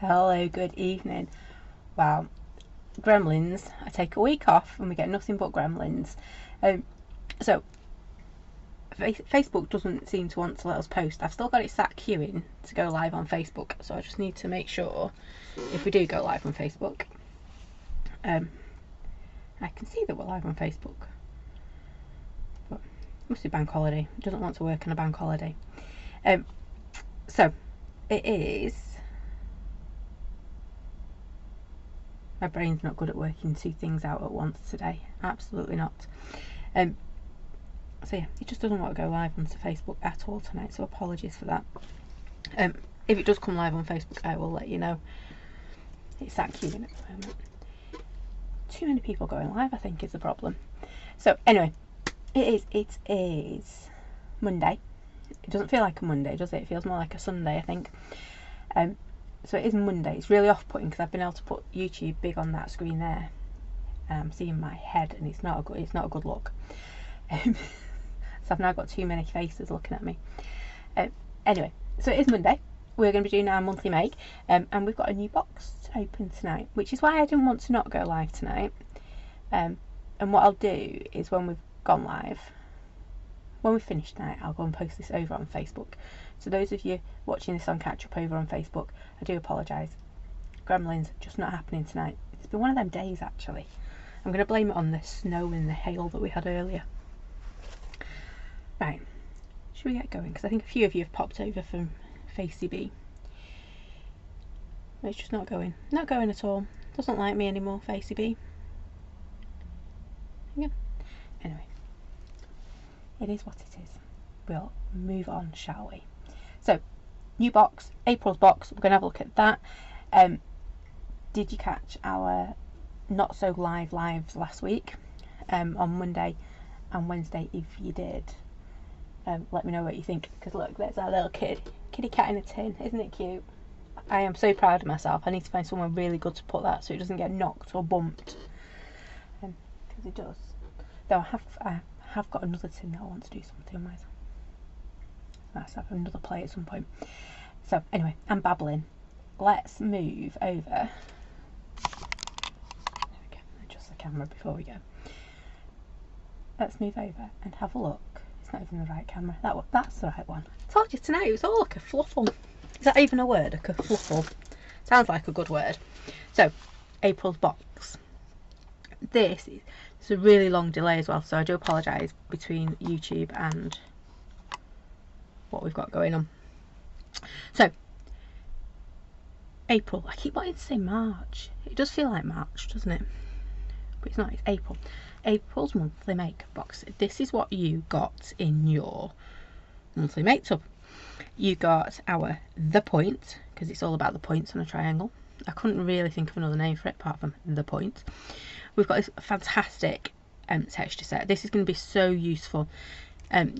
Hello, good evening. Wow, gremlins. I take a week off and we get nothing but gremlins. So Facebook doesn't seem to want to let us post. I've still got it sat queuing to go live on Facebook, so I just need to make sure if we do go live on Facebook, I can see that we're live on Facebook. But it must be bank holiday. It doesn't want to work on a bank holiday. So it is. My brain's not good at working two things out at once today. Absolutely not. So yeah, it just doesn't want to go live onto Facebook at all tonight, so apologies for that. If it does come live on Facebook, I will let you know. It's that queuing at the moment. Too many people going live, I think, is the problem. So anyway, it is Monday. It doesn't feel like a Monday, does it? It feels more like a Sunday, I think. So it is Monday. It's really off-putting because I've been able to put YouTube big on that screen there. I'm seeing my head, and it's not a good look. So I've now got too many faces looking at me. Anyway, so it is Monday. We're going to be doing our monthly make, and we've got a new box to open tonight, which is why I didn't want to not go live tonight. And what I'll do is when we've gone live, when we finish tonight, I'll go and post this over on Facebook. So those of you watching this on catch up over on Facebook, I do apologise. Gremlins just not happening tonight. It's been one of them days actually. I'm going to blame it on the snow and the hail that we had earlier. Right, should we get going? Because I think a few of you have popped over from Facey B. It's just not going. Not going at all. Doesn't like me anymore, Facey B. Yeah. Anyway, it is what it is. We'll move on, shall we? So, new box, April's box. We're going to have a look at that. Did you catch our not so live lives last week on Monday and Wednesday? If you did, let me know what you think. Because look, there's our little kitty cat in a tin. Isn't it cute? I am so proud of myself. I need to find someone really good to put that so it doesn't get knocked or bumped. Because it does. Though I have got another tin that I want to do something with. Let's have another play at some point. So anyway, I'm babbling. Let's move over. There we go. Adjust the camera before we go. Let's move over and have a look. It's not even the right camera. That's the right one. I told you tonight it was all like a fluffle. Is that even a word? A kerfluffle. Sounds like a good word. So, April's box. This is a really long delay as well, so I do apologise between YouTube and what we've got going on. So, April. I keep wanting to say March. It does feel like March, doesn't it? But it's not. It's April. April's monthly make box. This is what you got in your monthly make tub. You got our The Point, because it's all about the points on a triangle. I couldn't really think of another name for it apart from The Point. We've got this fantastic texture set. This is going to be so useful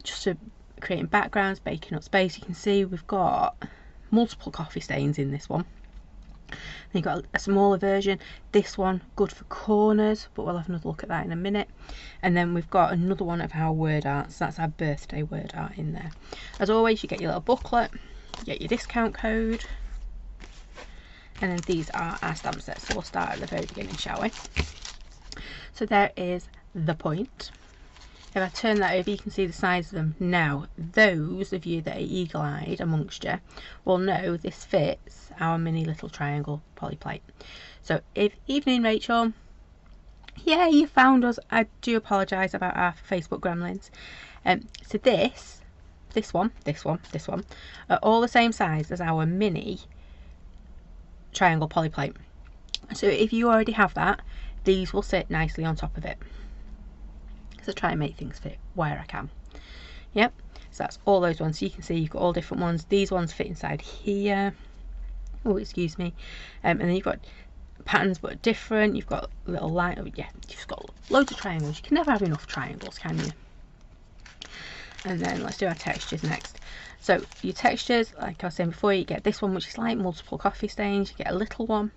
just for creating backgrounds, baking up space. You can see we've got multiple coffee stains in this one. Then you've got a smaller version. This one, good for corners, but we'll have another look at that in a minute. And then we've got another one of our word arts. That's our birthday word art in there. As always, you get your little booklet, you get your discount code, and then these are our stamp sets. So we'll start at the very beginning, shall we? So there is The Point. If I turn that over, you can see the size of them. Now, those of you that are eagle-eyed amongst you will know this fits our mini little triangle polyplate. So, evening, Rachel. Yeah, you found us. I do apologise about our Facebook gremlins. So this one are all the same size as our mini triangle polyplate. So if you already have that, these will sit nicely on top of it. So try and make things fit where I can. Yep, so that's all those ones. So you can see you've got all different ones. These ones fit inside here. Oh, excuse me. And then you've got patterns but different. You've got little light. Oh, yeah, you've got loads of triangles. You can never have enough triangles, can you? And then let's do our textures next. So your textures, like I was saying before, you get this one which is like multiple coffee stains. You get a little one,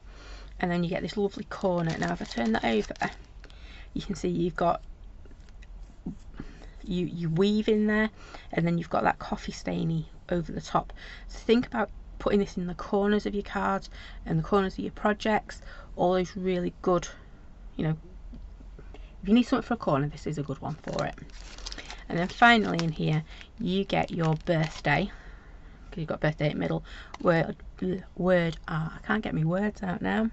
and then you get this lovely corner. Now if I turn that over, you can see you've got you weave in there, and then you've got that coffee stainy over the top. So think about putting this in the corners of your cards and the corners of your projects. All those really good, you know, if you need something for a corner, this is a good one for it. And then finally in here you get your birthday, because you've got birthday in middle, word art. I can't get my words out now.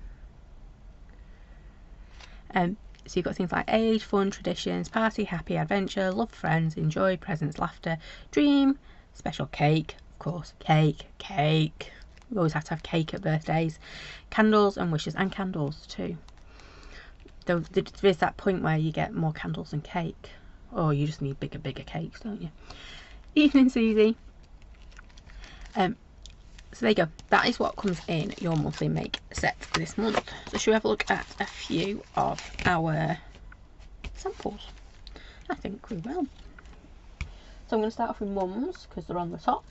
So you've got things like age, fun, traditions, party, happy, adventure, love, friends, enjoy, presents, laughter, dream, special cake, of course, cake. We always have to have cake at birthdays, candles and wishes, and candles too. Though there is that point where you get more candles than cake. Or you just need bigger cakes, don't you? Evening Susie. So there you go. That is what comes in your monthly make set this month. So should we have a look at a few of our samples? I think we will. So I'm going to start off with Mum's because they're on the top.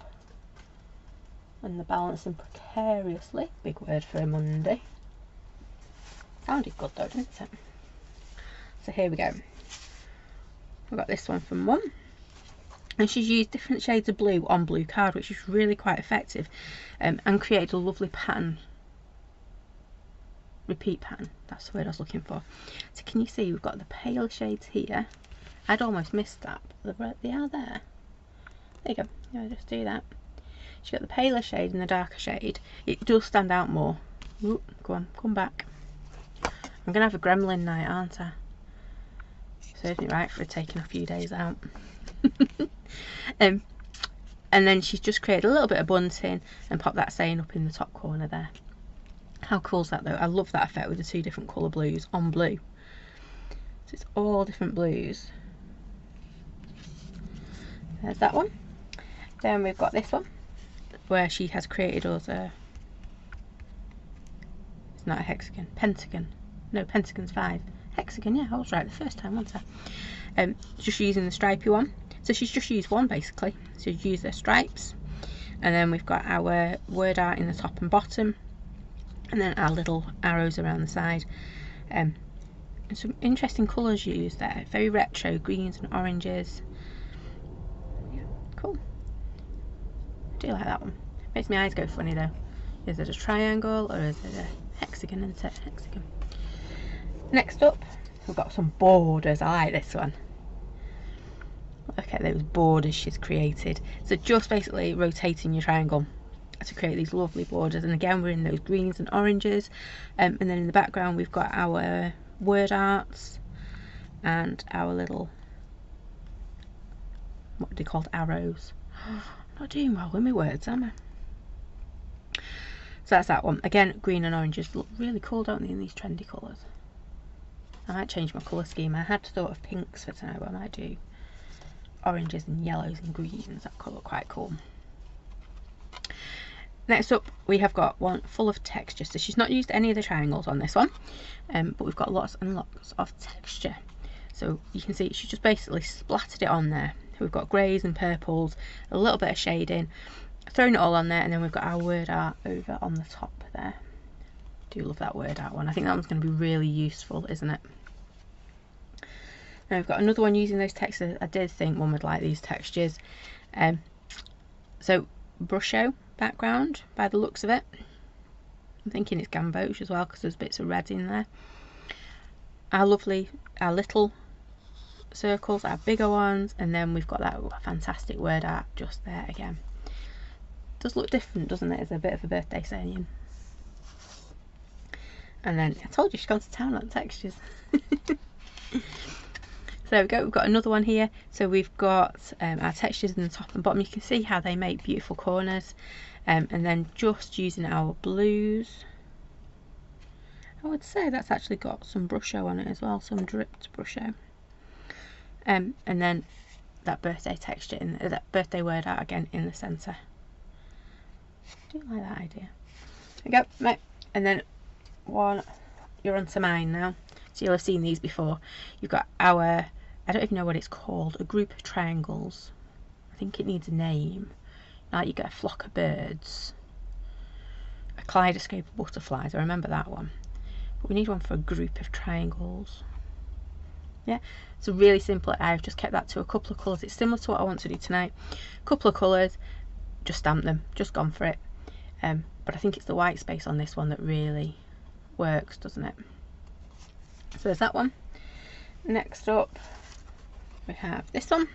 And they're balancing precariously. Big word for a Monday. Sounded good though, didn't it? So here we go. I've got this one from Mum. And she's used different shades of blue on blue card, which is really quite effective, and created a lovely pattern, repeat pattern, that's the word I was looking for. So can you see we've got the pale shades here? I'd almost missed that, but they are there. There you go, yeah, just do that. She's got the paler shade and the darker shade. It does stand out more. Ooh, go on, come back. I'm going to have a gremlin night, aren't I? Serves me right for taking a few days out. And then she's just created a little bit of bunting and popped that saying up in the top corner there. How cool is that though? I love that effect with the two different colour blues on blue. So it's all different blues. There's that one. Then we've got this one where she has created us a, it's not a hexagon, pentagon. No, pentagon's 5. Hexagon, yeah, I was right the first time, wasn't I? Just using the stripy one. So she's just used one basically. So you use the stripes, and then we've got our word art in the top and bottom, and then our little arrows around the side. And some interesting colours used there. Very retro, greens and oranges. Yeah, cool. I do like that one. Makes my eyes go funny though. Is it a triangle or is it a hexagon? Isn't it? Hexagon. Next up, we've got some borders. I like this one. Look at those borders she's created. So just basically rotating your triangle to create these lovely borders. And again, we're in those greens and oranges. And then in the background, we've got our word arts and our little, what are they called? Arrows. I'm not doing well with my words, am I? So that's that one. Again, green and oranges look really cool, don't they, in these trendy colours. I might change my colour scheme. I had thought of pinks for tonight, but I might do oranges and yellows and greens. That could look quite cool. Next up, we have got one full of texture. So she's not used any of the triangles on this one, but we've got lots and lots of texture. So you can see she's just basically splattered it on there. We've got greys and purples, a little bit of shading, thrown it all on there, and then we've got our word art over on the top there. I do love that word art one. I think that one's going to be really useful, isn't it? Now we've got another one using those textures. I did think one would like these textures. So brusho background by the looks of it. I'm thinking it's gamboge as well because there's bits of red in there. Our little circles, our bigger ones, and then we've got that fantastic word art just there again. Does look different, doesn't it? It's a bit of a birthday saying. And then I told you she's gone to town on textures. So there we go, we've got another one here. So we've got our textures in the top and bottom. You can see how they make beautiful corners. And then just using our blues, I would say that's actually got some brusho on it as well, some dripped brusho. And then that birthday texture, that birthday word art again in the centre. I do like that idea. we go, right, and then you're onto mine now. So you'll have seen these before. You've got our, I don't even know what it's called, a group of triangles. I think it needs a name. Like you get a flock of birds, a kaleidoscope of butterflies, I remember that one. But we need one for a group of triangles. Yeah, so really simple. I've just kept that to a couple of colours. It's similar to what I want to do tonight. A couple of colours, just stamp them, just gone for it. But I think it's the white space on this one that really works, doesn't it? So there's that one. Next up we have this one.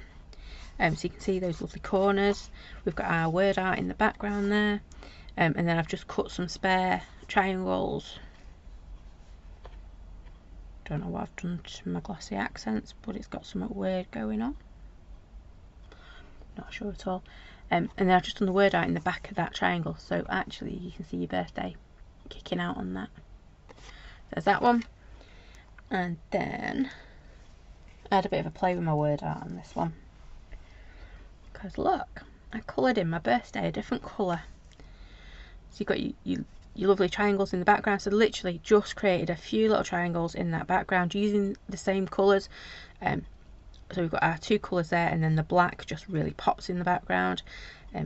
So you can see those lovely corners. We've got our word art in the background there, and then I've just cut some spare triangles. Don't know what I've done to my glossy accents, but it's got something weird going on. Not sure at all. And then I've just done the word art in the back of that triangle, so actually you can see your birthday kicking out on that. There's that one. And then I had a bit of a play with my word art on this one, because look, I coloured in my birthday a different colour. So you've got your lovely triangles in the background. So literally just created a few little triangles in that background using the same colours. So we've got our two colours there, and then the black just really pops in the background.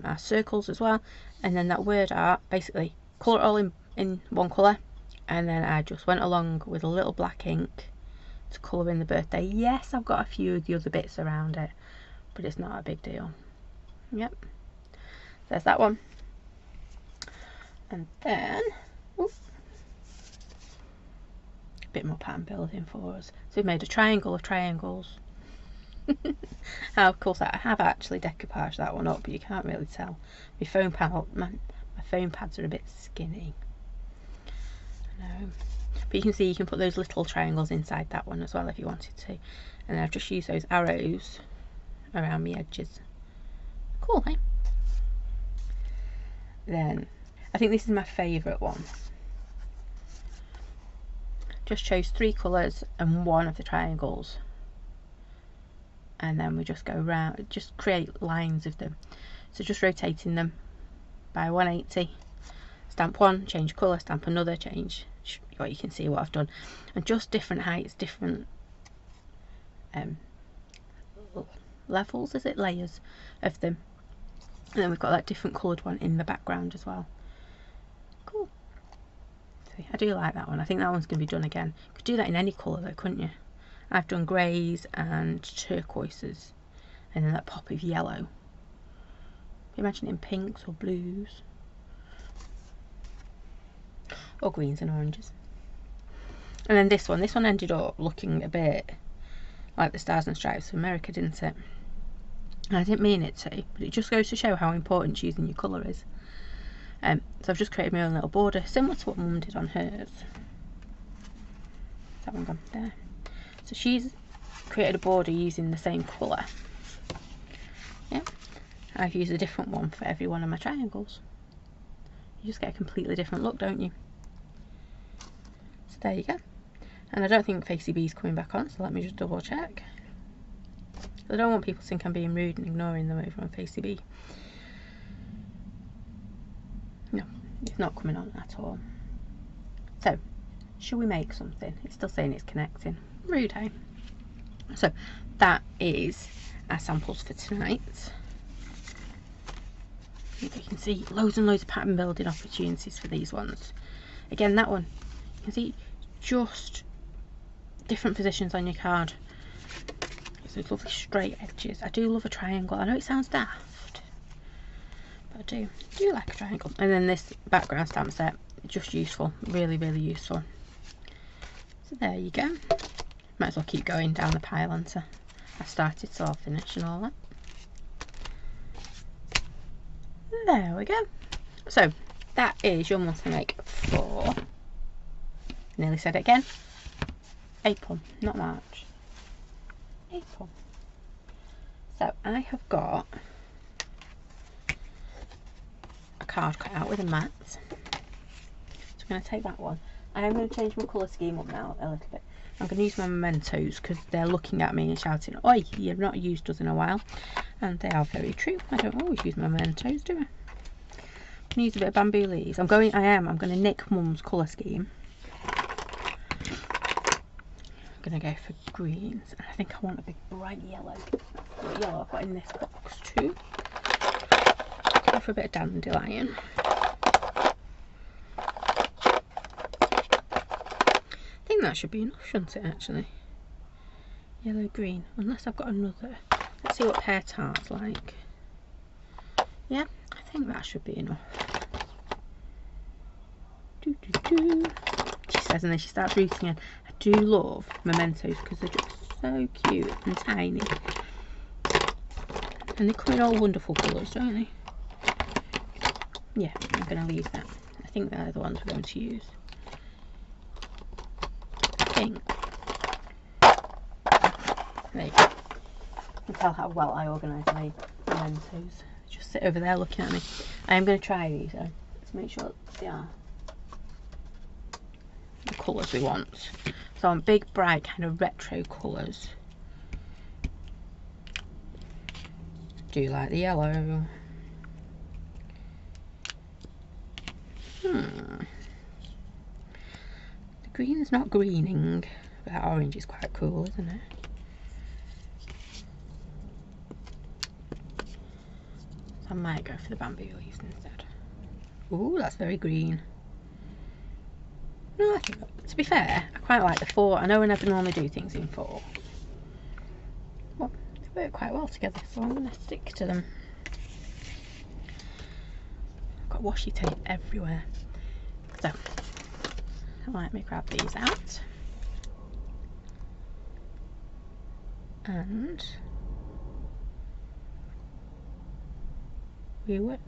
Our circles as well, and then that word art, basically colour it all in one colour, and then I just went along with a little black ink to colour in the birthday. Yes, I've got a few of the other bits around it, but it's not a big deal. Yep, there's that one. And then a bit more pattern building for us. So we've made a triangle of triangles. Of course I have actually decoupaged that one up, but you can't really tell. My foam pads are a bit skinny. I know. But you can see you can put those little triangles inside that one as well if you wanted to. And then I've just used those arrows around the edges. Cool, eh? Then I think this is my favourite one. Just chose 3 colours and one of the triangles, and then we just go around, just create lines of them. So just rotating them by 180, stamp one, change colour, stamp another, change. What you can see what I've done, and just different heights, different levels, is it, layers of them. And then we've got that different coloured one in the background as well. Cool. See, I do like that one. I think that one's going to be done again. Could do that in any colour though, couldn't you? I've done greys and turquoises, and then that pop of yellow. Can you imagine it in pinks or blues? Or greens and oranges. And then this one ended up looking a bit like the Stars and Stripes of America, didn't it? And I didn't mean it to, but it just goes to show how important choosing your colour is. So I've just created my own little border, similar to what Mum did on hers. Is that one gone? There. So she's created a border using the same colour. Yep. I've used a different one for every one of my triangles. You just get a completely different look, don't you? So there you go. And I don't think Facey B's coming back on, so let me just double check. I don't want people to think I'm being rude and ignoring them over on Facey B. No, it's not coming on at all. So, shall we make something? It's still saying it's connecting. Rude, eh? So, that is our samples for tonight. You can see loads and loads of pattern building opportunities for these ones. Again, that one, you can see just different positions on your card. Those lovely straight edges. I do love a triangle. I know it sounds daft, but I do like a triangle. And then this background stamp set, just useful, really, really useful. So there you go. Might as well keep going down the pile until I started, so I'll finish and all that. There we go. So that is your monthly make for, nearly said it again, April, not March. April. So I have got a card cut out with a mat. So I'm going to take that one. I am going to change my colour scheme up now a little bit. I'm going to use my mementos because they're looking at me and shouting, "Oi, you've not used us in a while." And they are very true. I don't always use my mementos, do I? gonna use a bit of bamboo leaves. I'm going to nick Mum's colour scheme. I'm gonna go for greens. And I think I want a big bright yellow. What yellow I've got in this box too. Go for a bit of dandelion. I think that should be enough, shouldn't it, actually? Yellow, green, unless I've got another. Let's see what pear tart's like. Yeah, I think that should be enough. She says, and then she starts rooting in. I do love mementos because they're just so cute and tiny. And they come in all wonderful colours, don't they? Yeah, I'm going to leave that. I think they're the ones we're going to use. I think. There you go. You can tell how well I organise my mementos. Just sit over there looking at me. I am going to try these though. Let's make sure they are the colours we want. So I want big, bright, kind of retro colours. Do like the yellow. The green's not greening, but that orange is quite cool, isn't it? I might go for the bamboo leaves instead. Ooh, that's very green. No, I think, to be fair, I quite like the 4. I know we never normally do things in 4. Well, they work quite well together, so I'm going to stick to them. I've got washi tape everywhere. So, let me grab these out. And we will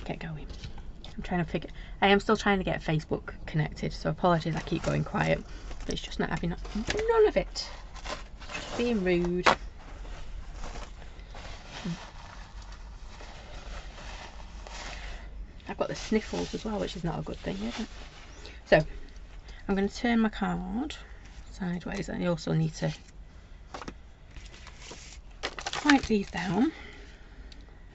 get going. I'm trying to figure. I am still trying to get Facebook connected, so apologies I keep going quiet, but it's just not having none of it. Just being rude. I've got the sniffles as well, which is not a good thing, is it? So I'm going to turn my card sideways, and I also need to wipe these down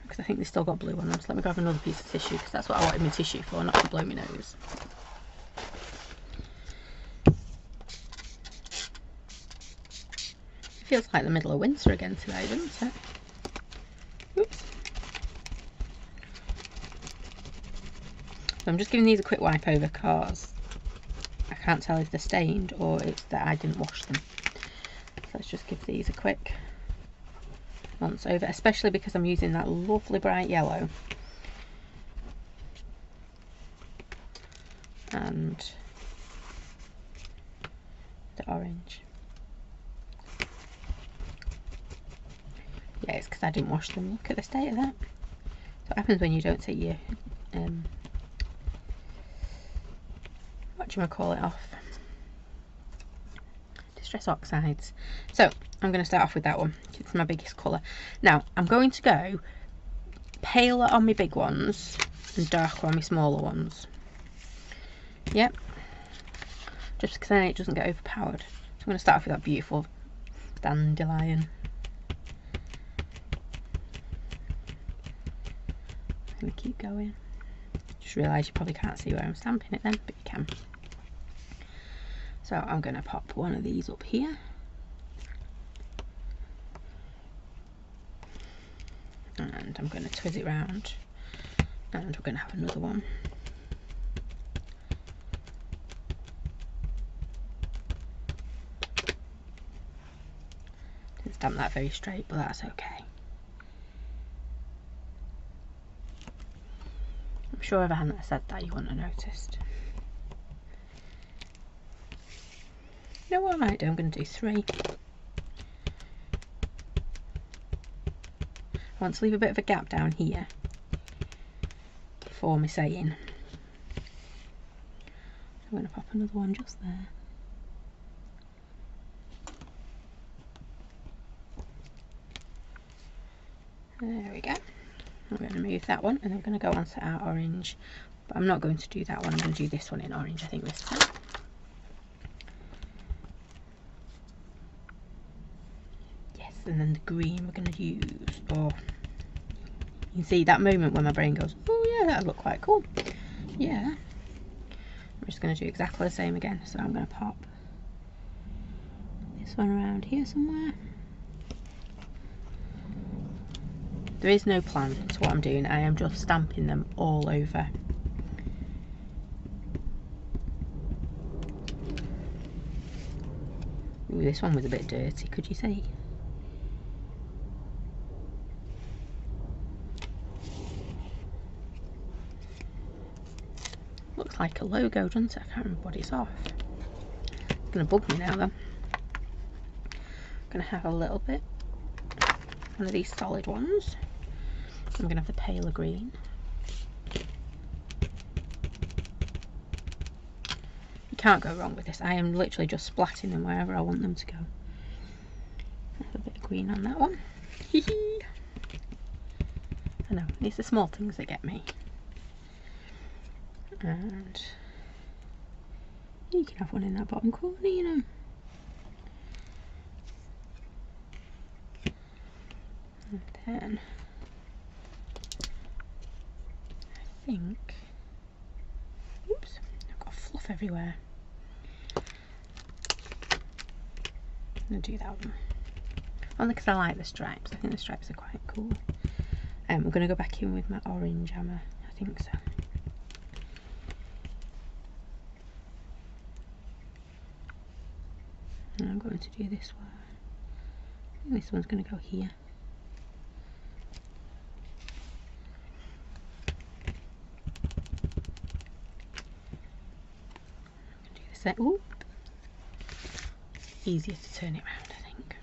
because I think they've still got blue on them. So let me grab another piece of tissue because that's what I wanted my tissue for, not to blow my nose. It feels like the middle of winter again today, doesn't it? Oops. So I'm just giving these a quick wipe over because I can't tell if they're stained or it's that I didn't wash them. So let's just give these a quick once over, especially because I'm using that lovely bright yellow and the orange. Yeah, it's because I didn't wash them. Look at the state of that. So what happens when you don't take your what do you call it off? Distress oxides. So I'm going to start off with that one. It's my biggest colour. Now I'm going to go paler on my big ones and darker on my smaller ones. Yep. Just because then it doesn't get overpowered. So I'm going to start off with that beautiful dandelion. I'm going to keep going. Just realised you probably can't see where I'm stamping it then, but you can. So I'm going to pop one of these up here. And I'm going to twist it round. And we're going to have another one. Didn't stamp that very straight, but that's okay. I'm sure if I hadn't said that, you wouldn't have noticed. You know what I might do? I'm going to do 3. I want to leave a bit of a gap down here for me saying. I'm going to pop another one just there. There we go. I'm going to move that one and I'm going to go on to our orange, but I'm not going to do that one. I'm going to do this one in orange, I think, this time. Yes. and then the green we're going to use. Or you can see that moment when my brain goes, oh yeah, that'd look quite cool. Yeah. I'm just going to do exactly the same again. So I'm going to pop this one around here somewhere. There is no plan to what I'm doing. I am just stamping them all over. Ooh, this one was a bit dirty, could you see? Looks like a logo, doesn't it? I can't remember what it's off. It's going to bug me now though. I'm going to have a little bit, one of these solid ones. I'm going to have the paler green. You can't go wrong with this. I am literally just splatting them wherever I want them to go. A bit of green on that one. I know, it's the small things that get me. And you can have one in that bottom corner, you know. And then I think, oops, I've got fluff everywhere. I'm going to do that one. Only because I like the stripes. I think the stripes are quite cool. I'm going to go back in with my orange hammer. I think so. And I'm going to do this one. I think this one's going to go here. Do the same. Ooh. Easier to turn it around, I think.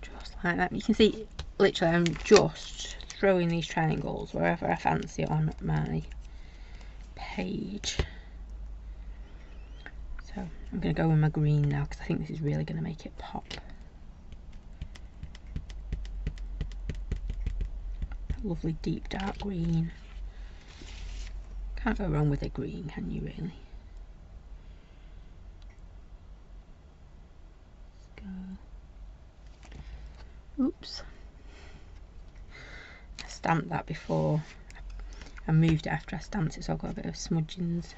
Just like that. You can see, literally, I'm just throwing these triangles wherever I fancy on my page. So I'm going to go with my green now because I think this is really going to make it pop. That lovely deep dark green. Can't go wrong with a green, can you really? Let's go. Oops. I stamped that before. I moved it after I stamped it, so I've got a bit of smudgings.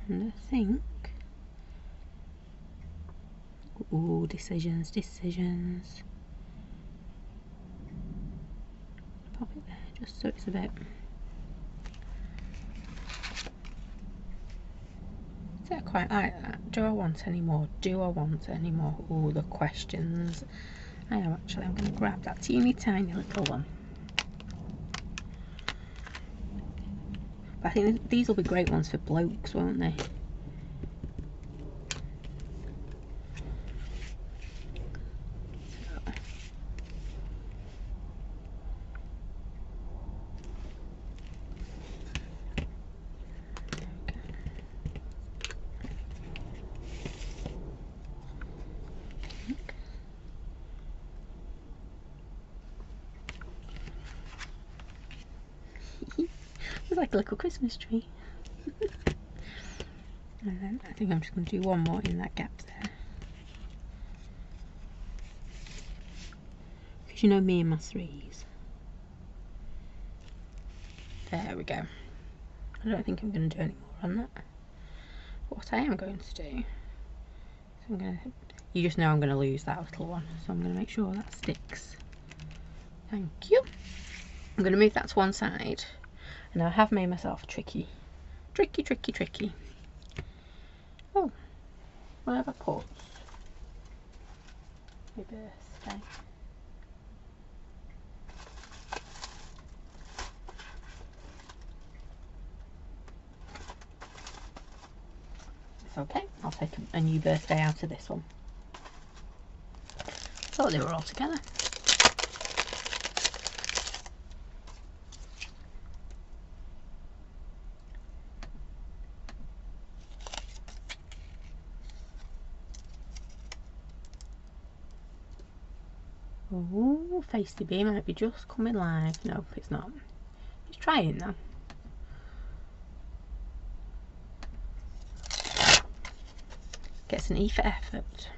And I think, ooh, decisions. Pop it there, just so it's a bit. I quite like that. Do I want any more? All the questions. I am actually. I'm going to grab that teeny tiny little one. But I think these will be great ones for blokes, won't they? It's like a little Christmas tree. And then I think I'm just going to do one more in that gap there. Because you know me and my threes. There we go. I don't think I'm going to do any more on that. But what I am going to do, so I'm going to, you just know I'm going to lose that little one, so I'm going to make sure that sticks. Thank you. I'm going to move that to one side, and I have made myself a tricky. Oh, where have I put my birthday? It's okay, I'll take a new birthday out of this one. Thought they were all together. Oh, Feisty Bee might be just coming live. No, it's not. It's trying now. Gets an E for effort.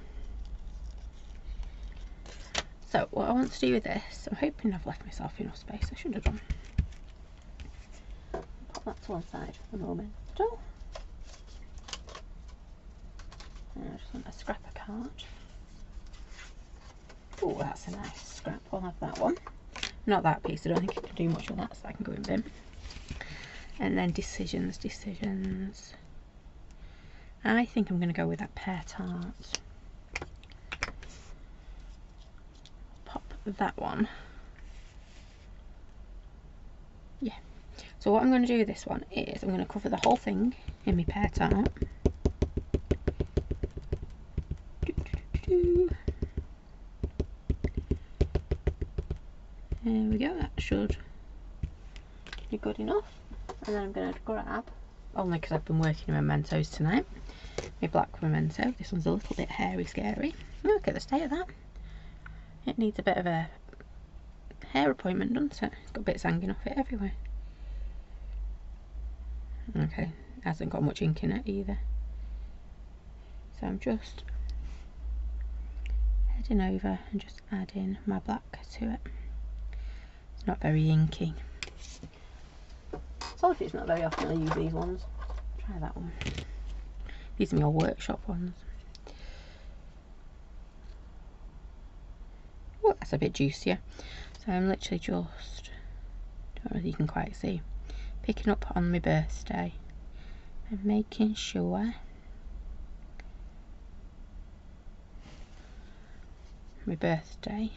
So what I want to do with this, I'm hoping I've left myself enough space. I should have done. Put that to one side for the moment. I just want a scrap of card. Oh, that's a nice scrap. I'll have that one. Not that piece. I don't think I can do much with that, so I can go in bin. And then decisions. I think I'm going to go with that pear tart. Pop that one. Yeah. So what I'm going to do with this one is I'm going to cover the whole thing in my pear tart. There we go, that should be good enough. And then I'm going to grab, only because I've been working in mementos tonight, my black memento. This one's a little bit hairy scary. Look at the state of that. It needs a bit of a hair appointment, doesn't it? It's got bits hanging off it everywhere. Okay, it hasn't got much ink in it either. So I'm just heading over and just adding my black to it. It's not very inky. So if it's not very often I use these ones. Try that one. These are my old workshop ones. Oh, that's a bit juicier. So I'm literally just, don't know if you can quite see, picking up on my birthday and making sure my birthday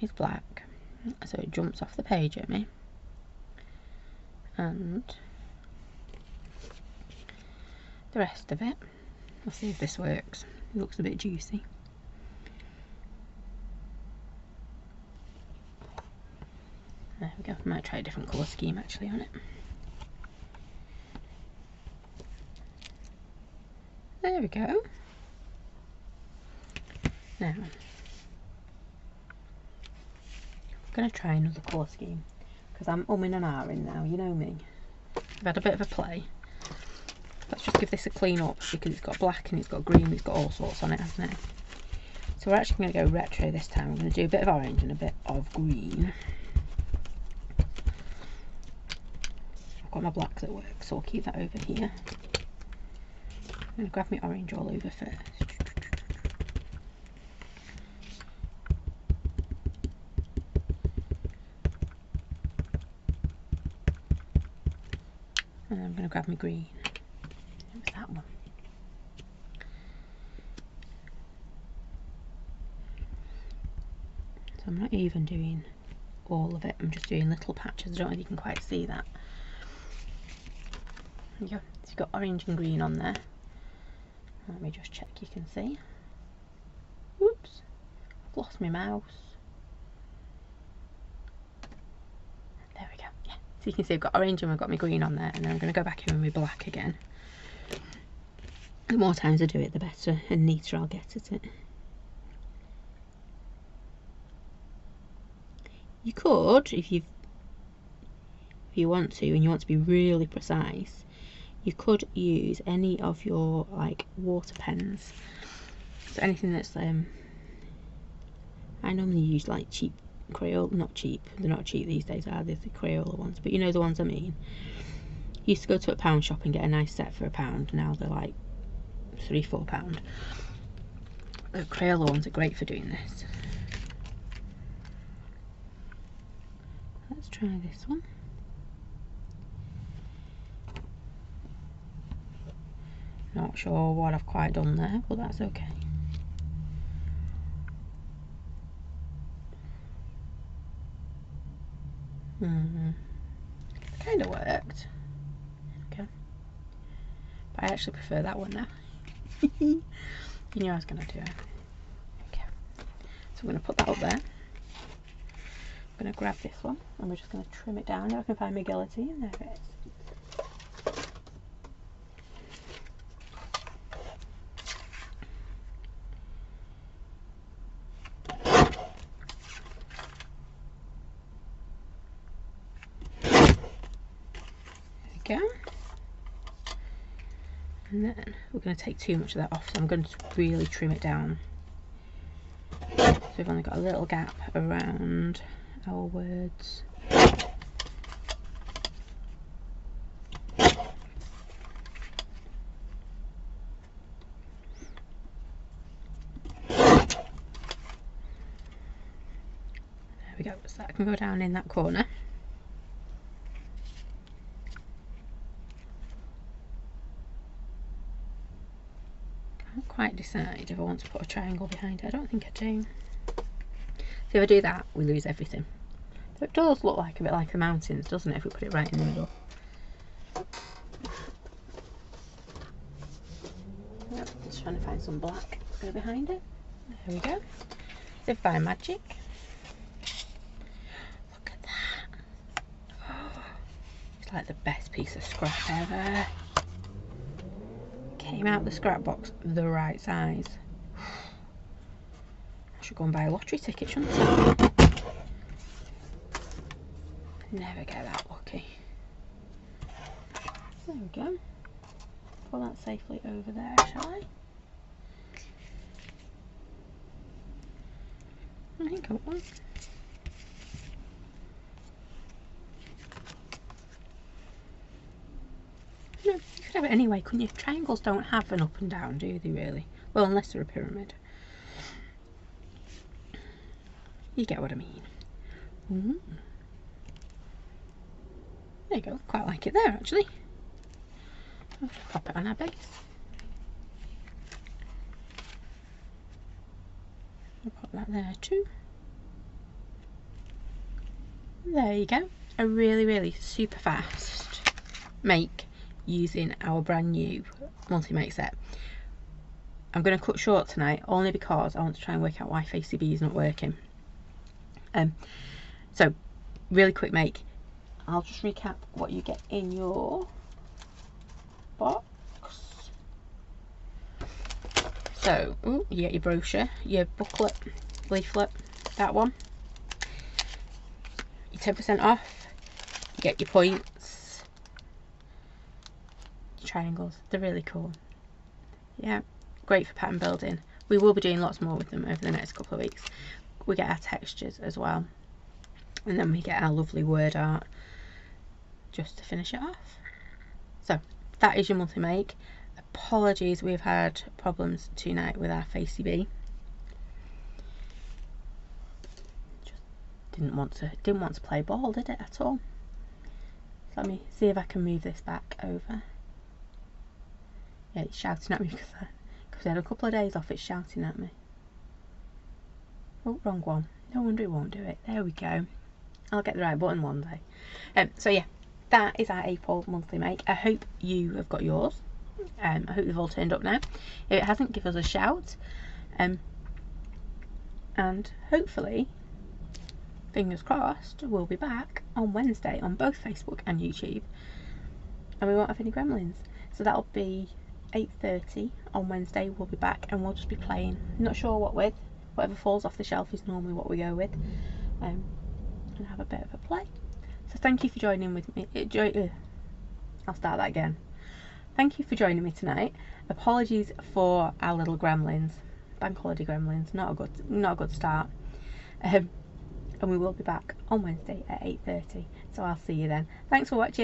is black, so it jumps off the page at me. And the rest of it, we'll see if this works. It looks a bit juicy. There we go. I might try a different colour scheme actually on it. There we go. Now, I'm going to try another colour scheme because I'm umming and ahhing now, you know me. I've had a bit of a play. Let's just give this a clean up because it's got black and it's got green, it's got all sorts on it, hasn't it? So we're actually going to go retro this time. I'm going to do a bit of orange and a bit of green. I've got my blacks at work, so I'll keep that over here. I'm going to grab my orange all over first. And I'm going to grab my green. It was that one. So I'm not even doing all of it, I'm just doing little patches. I don't know if you can quite see that. There you go. So you've got orange and green on there. Let me just check you can see. Whoops, I've lost my mouse. There we go. Yeah. So you can see I've got orange and I've got my green on there, and then I'm going to go back in with my black again. The more times I do it, the better and neater I'll get at it. You could, if you want to, and you want to be really precise, you could use any of your like water pens. So anything that's I normally use like cheap Crayola, not cheap, they're not cheap these days, are they, the Crayola ones, but you know the ones I mean. You used to go to a pound shop and get a nice set for £1, now they're like £3–4. The Crayola ones are great for doing this. Let's try this one. Not sure what I've quite done there, but that's okay. Kind of worked. Okay. But I actually prefer that one now. You knew I was going to do it. Okay. So I'm going to put that up there. I'm going to grab this one and we're just going to trim it down. Now I can find my guillotine. There it is. And then we're going to take too much of that off, so I'm going to really trim it down. So we've only got a little gap around our words. There we go, so that can go down in that corner. Can't quite decide if I want to put a triangle behind it. I don't think I do. So if I do that, we lose everything. So it does look like a bit like the mountains, doesn't it, if we put it right in the middle. Yep, just trying to find some black to go behind it. There we go. So by magic. Look at that. Oh, it's like the best piece of scrap ever. Came out the scrap box the right size. I should go and buy a lottery ticket, shouldn't I? Never get that lucky. There we go. Put that safely over there, shall I? I think I will. No, you could have it anyway, couldn't you? Triangles don't have an up and down, do they really? Well, unless they're a pyramid. You get what I mean. Ooh. There you go, quite like it there actually. I'll just pop it on our base. I'll pop that there too. There you go. A really super fast make using our brand new multi-make set. I'm going to cut short tonight only because I want to try and work out why Facey B is not working. So really quick make. I'll just recap what you get in your box. So you get your brochure, your booklet, leaflet, that one. Your 10% off. You get your points, your triangles. They're really cool. Yeah, great for pattern building. We will be doing lots more with them over the next couple of weeks. We get our textures as well, and then we get our lovely word art just to finish it off. So that is your multi-make. Apologies, we've had problems tonight with our Facey B. Just didn't want to play ball, did it at all? So let me see if I can move this back over. Yeah, it's shouting at me because I had a couple of days off. It's shouting at me. Oh, wrong one. No wonder it won't do it. There we go. I'll get the right button one day. So yeah, that is our April monthly make. I hope you have got yours. I hope they've all turned up now. If it hasn't, give us a shout. And hopefully, fingers crossed, we'll be back on Wednesday on both Facebook and YouTube. And we won't have any gremlins. So that'll be 8:30 on Wednesday. We'll be back and we'll just be playing. Not sure what with. Whatever falls off the shelf is normally what we go with. And have a bit of a play. So thank you for joining with me. I'll start that again. Thank you for joining me tonight. Apologies for our little gremlins. Bank holiday gremlins. Not a good start. And we will be back on Wednesday at 8:30. So I'll see you then. Thanks for watching.